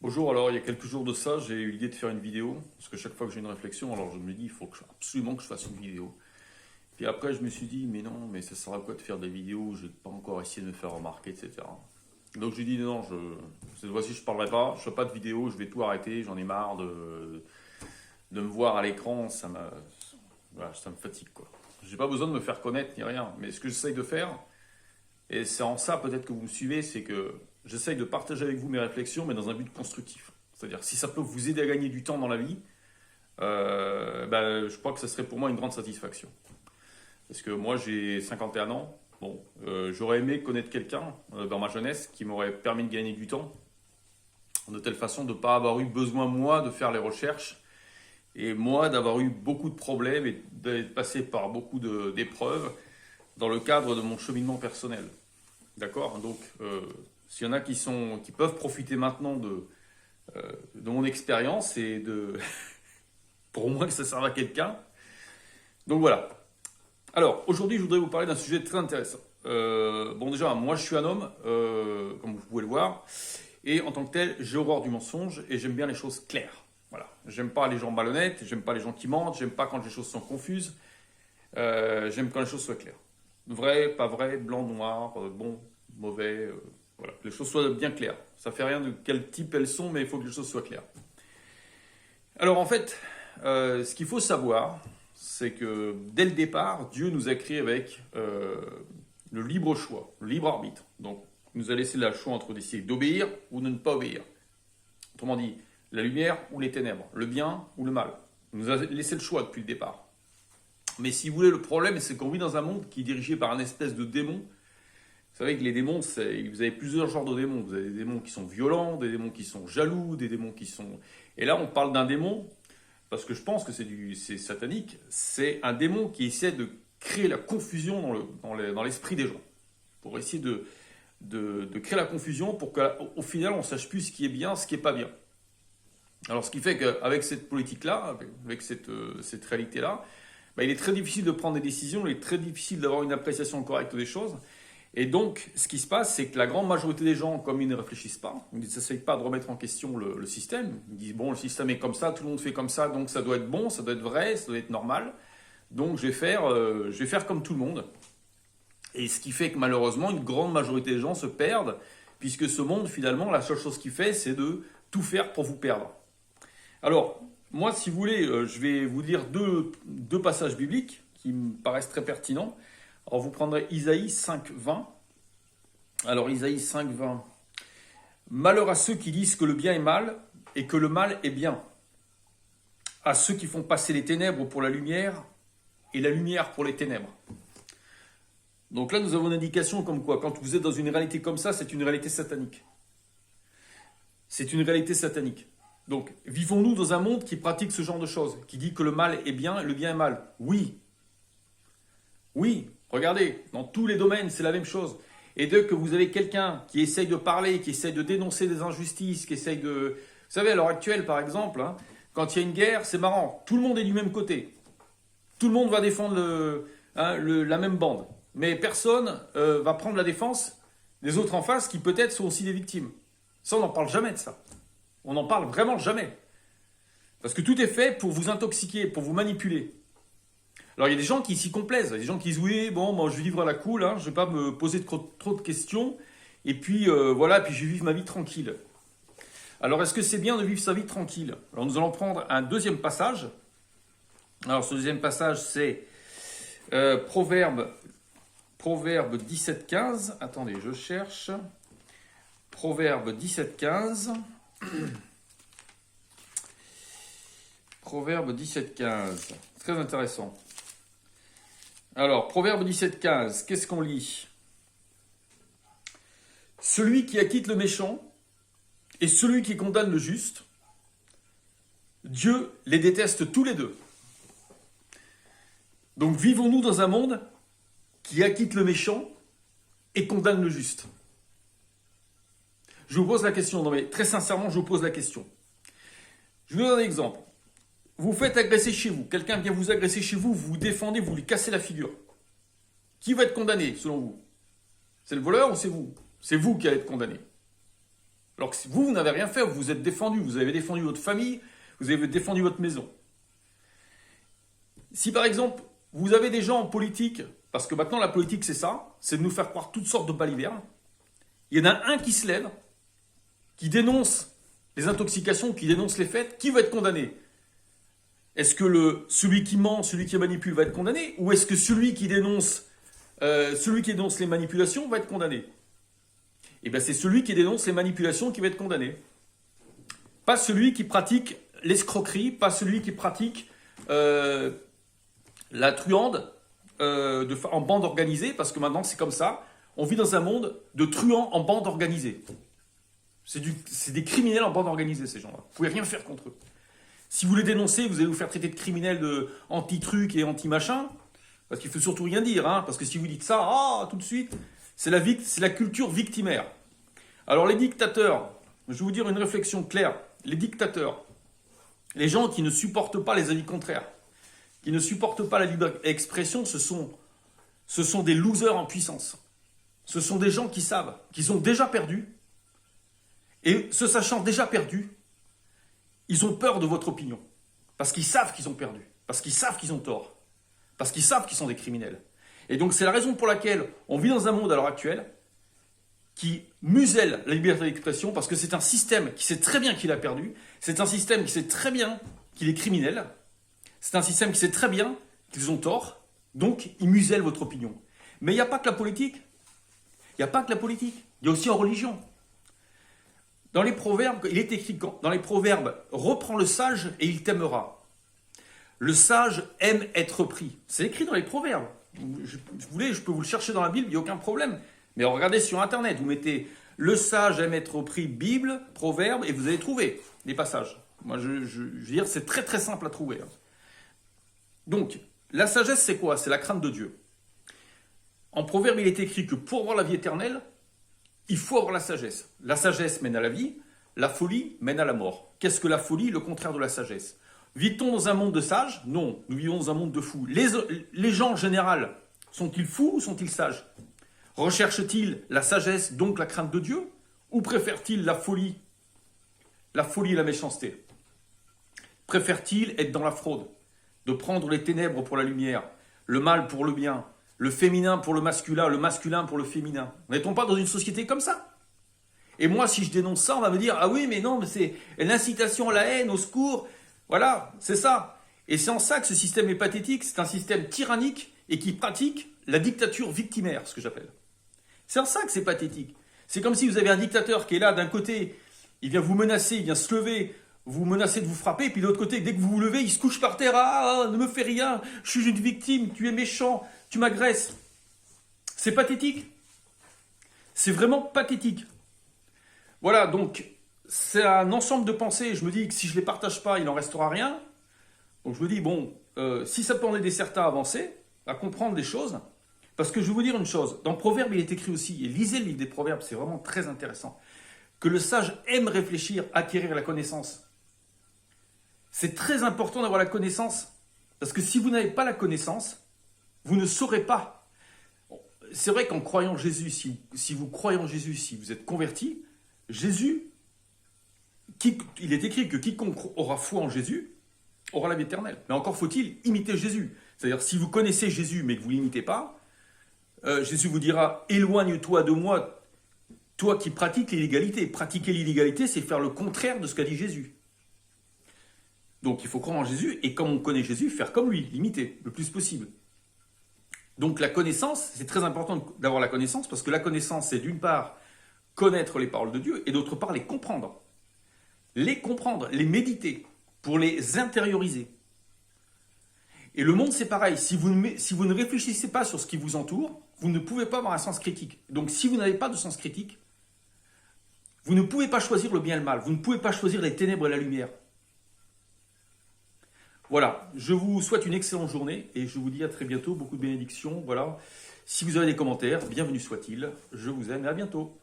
Bonjour, alors il y a quelques jours de ça, j'ai eu l'idée de faire une vidéo, parce que chaque fois que j'ai une réflexion, alors je me dis, il faut absolument que je fasse une vidéo. Puis après, je me suis dit, mais non, mais ça sert à quoi de faire des vidéos, je n'ai pas encore essayé de me faire remarquer, etc. Donc j'ai dit, non, cette fois-ci je ne parlerai pas, je ne fais pas de vidéo, je vais tout arrêter, j'en ai marre de me voir à l'écran, voilà, ça me fatigue, quoi. J'ai pas besoin de me faire connaître ni rien, mais ce que j'essaye de faire, et c'est en ça peut-être que vous me suivez, c'est que j'essaye de partager avec vous mes réflexions, mais dans un but constructif. C'est-à-dire, si ça peut vous aider à gagner du temps dans la vie, je crois que ce serait pour moi une grande satisfaction. Parce que moi, j'ai 51 ans. Bon, j'aurais aimé connaître quelqu'un dans ma jeunesse qui m'aurait permis de gagner du temps, de telle façon de ne pas avoir eu besoin, moi, de faire les recherches, et moi, d'avoir eu beaucoup de problèmes et d'être passé par beaucoup d'épreuves dans le cadre de mon cheminement personnel. D'accord. Donc, s'il y en a qui peuvent profiter maintenant de mon expérience et pour au moins que ça serve à quelqu'un. Donc voilà. Alors, aujourd'hui, je voudrais vous parler d'un sujet très intéressant. Déjà, moi, je suis un homme, comme vous pouvez le voir, et en tant que tel, j'ai horreur du mensonge et j'aime bien les choses claires. Voilà. J'aime pas les gens malhonnêtes, j'aime pas les gens qui mentent, j'aime pas quand les choses sont confuses, j'aime quand les choses soient claires. Vrai, pas vrai, blanc, noir, bon, mauvais, voilà, que les choses soient bien claires. Ça fait rien de quel type elles sont, mais il faut que les choses soient claires. Alors en fait, ce qu'il faut savoir, c'est que dès le départ, Dieu nous a créés avec le libre choix, le libre arbitre. Donc, il nous a laissé le choix entre décider d'obéir ou de ne pas obéir. Autrement dit, la lumière ou les ténèbres, le bien ou le mal. Il nous a laissé le choix depuis le départ. Mais si vous voulez, le problème, c'est qu'on vit dans un monde qui est dirigé par un espèce de démon. Vous savez que les démons, vous avez plusieurs genres de démons. Vous avez des démons qui sont violents, des démons qui sont jaloux, des démons qui sont... Et là, on parle d'un démon, parce que je pense que c'est satanique, c'est un démon qui essaie de créer la confusion dans l'esprit des gens. Pour essayer de créer la confusion pour qu'au final, on ne sache plus ce qui est bien, ce qui n'est pas bien. Alors, ce qui fait qu'avec cette politique-là, avec cette réalité-là, il est très difficile de prendre des décisions, il est très difficile d'avoir une appréciation correcte des choses. Et donc, ce qui se passe, c'est que la grande majorité des gens, comme ils ne réfléchissent pas, ils ne s'essayent pas de remettre en question le système. Ils disent, bon, le système est comme ça, tout le monde fait comme ça, donc ça doit être bon, ça doit être vrai, ça doit être normal. Donc, je vais faire comme tout le monde. Et ce qui fait que malheureusement, une grande majorité des gens se perdent, puisque ce monde, finalement, la seule chose qu'il fait, c'est de tout faire pour vous perdre. Alors, moi, si vous voulez, je vais vous lire deux passages bibliques qui me paraissent très pertinents. Alors, vous prendrez Isaïe 5,20. Alors, Isaïe 5,20. Malheur à ceux qui disent que le bien est mal et que le mal est bien. À ceux qui font passer les ténèbres pour la lumière et la lumière pour les ténèbres. Donc là, nous avons une indication comme quoi, quand vous êtes dans une réalité comme ça, c'est une réalité satanique. C'est une réalité satanique. Donc, vivons-nous dans un monde qui pratique ce genre de choses, qui dit que le mal est bien et le bien est mal? Oui. Oui, regardez, dans tous les domaines, c'est la même chose. Et dès que vous avez quelqu'un qui essaye de parler, qui essaye de dénoncer des injustices, qui essaye de... Vous savez, à l'heure actuelle, par exemple, quand il y a une guerre, c'est marrant, tout le monde est du même côté. Tout le monde va défendre la même bande. Mais personne va prendre la défense des autres en face qui peut-être sont aussi des victimes. Ça, on n'en parle jamais de ça. On n'en parle vraiment jamais. Parce que tout est fait pour vous intoxiquer, pour vous manipuler. Alors, il y a des gens qui s'y complaisent. Il y a des gens qui disent, oui, bon, moi, je vais vivre à la cool, je ne vais pas me poser trop de questions. Et puis, voilà, puis je vais vivre ma vie tranquille. Alors, est-ce que c'est bien de vivre sa vie tranquille? Alors, nous allons prendre un deuxième passage. Alors, ce deuxième passage, c'est Proverbe 17,15. Attendez, je cherche. Proverbe 17,15. Proverbe 17,15. Très intéressant. Alors, Proverbe 17,15, qu'est-ce qu'on lit? Celui qui acquitte le méchant et celui qui condamne le juste, Dieu les déteste tous les deux. Donc, vivons-nous dans un monde qui acquitte le méchant et condamne le juste? Je vous pose la question, non mais très sincèrement, je vous pose la question. Je vous donne un exemple. Vous faites agresser chez vous, quelqu'un vient vous agresser chez vous, vous vous défendez, vous lui cassez la figure. Qui va être condamné, selon vous? C'est le voleur ou c'est vous? C'est vous qui allez être condamné. Alors que vous, vous n'avez rien fait, vous vous êtes défendu, vous avez défendu votre famille, vous avez défendu votre maison. Si par exemple, vous avez des gens en politique, parce que maintenant la politique c'est ça, c'est de nous faire croire toutes sortes de balivernes, il y en a un qui se lève, qui dénonce les intoxications, qui dénonce les faits, qui va être condamné? Est-ce que celui qui ment, celui qui manipule va être condamné? Ou est-ce que celui qui dénonce les manipulations va être condamné? Eh bien c'est celui qui dénonce les manipulations qui va être condamné. Pas celui qui pratique l'escroquerie, pas celui qui pratique la truande en bande organisée, parce que maintenant c'est comme ça. On vit dans un monde de truands en bande organisée. C'est des criminels en bande organisée, ces gens-là. Vous ne pouvez rien faire contre eux. Si vous les dénoncez, vous allez vous faire traiter de criminels anti-truc et anti-machin, parce qu'il ne faut surtout rien dire, hein, parce que si vous dites ça, tout de suite, c'est la culture victimaire. Alors les dictateurs, je vais vous dire une réflexion claire. Les dictateurs, les gens qui ne supportent pas les avis contraires, qui ne supportent pas la libre expression, ce sont des losers en puissance. Ce sont des gens qui savent qu'ils ont déjà perdu, et se sachant déjà perdus, ils ont peur de votre opinion. Parce qu'ils savent qu'ils ont perdu, parce qu'ils savent qu'ils ont tort, parce qu'ils savent qu'ils sont des criminels. Et donc c'est la raison pour laquelle on vit dans un monde à l'heure actuelle qui muselle la liberté d'expression, parce que c'est un système qui sait très bien qu'il a perdu, c'est un système qui sait très bien qu'il est criminel, c'est un système qui sait très bien qu'ils ont tort, donc il muselle votre opinion. Mais il n'y a pas que la politique. Il n'y a pas que la politique. Il y a aussi en religion. Dans les proverbes, il est écrit dans les proverbes, reprends le sage et il t'aimera. Le sage aime être pris. C'est écrit dans les proverbes. Vous voulez, je peux vous le chercher dans la Bible, il n'y a aucun problème. Mais regardez sur Internet, vous mettez le sage aime être pris, Bible, proverbe, et vous allez trouver les passages. Moi, je veux dire, c'est très très simple à trouver. Donc, la sagesse, c'est quoi? C'est la crainte de Dieu. En proverbe, il est écrit que pour avoir la vie éternelle, il faut avoir la sagesse. La sagesse mène à la vie, la folie mène à la mort. Qu'est-ce que la folie? Le contraire de la sagesse. Vit-on dans un monde de sages? Non, nous vivons dans un monde de fous. Les gens en général, sont-ils fous ou sont-ils sages? Recherchent-ils la sagesse, donc la crainte de Dieu? Ou préfèrent-ils la folie et la méchanceté? Préfèrent-ils être dans la fraude? De prendre les ténèbres pour la lumière, le mal pour le bien, le féminin pour le masculin pour le féminin. N'est-on pas dans une société comme ça? Et moi, si je dénonce ça, on va me dire « Ah oui, mais non, mais c'est l'incitation à la haine, au secours. » Voilà, c'est ça. Et c'est en ça que ce système est pathétique. C'est un système tyrannique et qui pratique la dictature victimaire, ce que j'appelle. C'est en ça que c'est pathétique. C'est comme si vous avez un dictateur qui est là, d'un côté, il vient vous menacer, il vient se lever, vous menacez de vous frapper, et puis de l'autre côté, dès que vous vous levez, il se couche par terre. Ah, ne me fais rien, je suis une victime, tu es méchant, tu m'agresses. C'est pathétique. C'est vraiment pathétique. Voilà, donc, c'est un ensemble de pensées. Je me dis que si je ne les partage pas, il n'en restera rien. Donc je me dis, bon, si ça peut en aider certains à avancer, à comprendre des choses, parce que je vais vous dire une chose, dans Proverbe, il est écrit aussi, et lisez le livre des Proverbes, c'est vraiment très intéressant, que le sage aime réfléchir, acquérir la connaissance. C'est très important d'avoir la connaissance, parce que si vous n'avez pas la connaissance, vous ne saurez pas. C'est vrai qu'en croyant Jésus, si vous croyez en Jésus, si vous êtes converti, Jésus, il est écrit que quiconque aura foi en Jésus aura la vie éternelle. Mais encore faut-il imiter Jésus. C'est-à-dire, si vous connaissez Jésus mais que vous ne l'imitez pas, Jésus vous dira « Éloigne-toi de moi, toi qui pratiques l'illégalité. » Pratiquer l'illégalité, c'est faire le contraire de ce qu'a dit Jésus. Donc, il faut croire en Jésus et comme on connaît Jésus, faire comme lui, l'imiter le plus possible. Donc, la connaissance, c'est très important d'avoir la connaissance parce que la connaissance, c'est d'une part connaître les paroles de Dieu et d'autre part les comprendre. Les comprendre, les méditer pour les intérioriser. Et le monde, c'est pareil. Si vous ne réfléchissez pas sur ce qui vous entoure, vous ne pouvez pas avoir un sens critique. Donc, si vous n'avez pas de sens critique, vous ne pouvez pas choisir le bien et le mal. Vous ne pouvez pas choisir les ténèbres et la lumière. Voilà, je vous souhaite une excellente journée et je vous dis à très bientôt. Beaucoup de bénédictions. Voilà. Si vous avez des commentaires, bienvenue soit-il. Je vous aime et à bientôt.